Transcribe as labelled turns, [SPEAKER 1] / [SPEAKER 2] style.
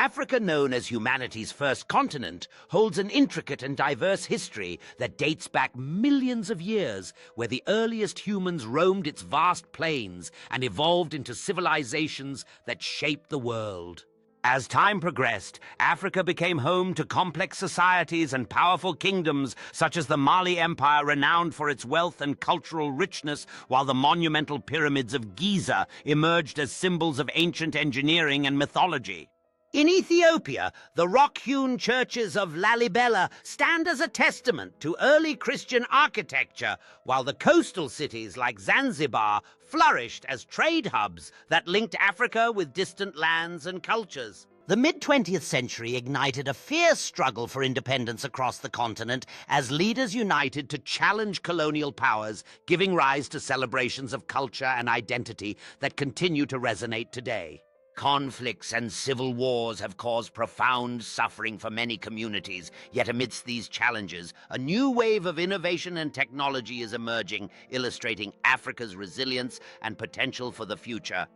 [SPEAKER 1] Africa, known as humanity's first continent, holds an intricate and diverse history that dates back millions of years, where the earliest humans roamed its vast plains and evolved into civilizations that shaped the world. As time progressed, Africa became home to complex societies and powerful kingdoms, such as the Mali Empire, renowned for its wealth and cultural richness, while the monumental pyramids of Giza emerged as symbols of ancient engineering and mythology. In Ethiopia, the rock-hewn churches of Lalibela stand as a testament to early Christian architecture, while the coastal cities like Zanzibar flourished as trade hubs that linked Africa with distant lands and cultures. The mid-20th century ignited a fierce struggle for independence across the continent as leaders united to challenge colonial powers, giving rise to celebrations of culture and identity that continue to resonate today. Conflicts and civil wars have caused profound suffering for many communities, yet amidst these challenges, a new wave of innovation and technology is emerging, illustrating Africa's resilience and potential for the future.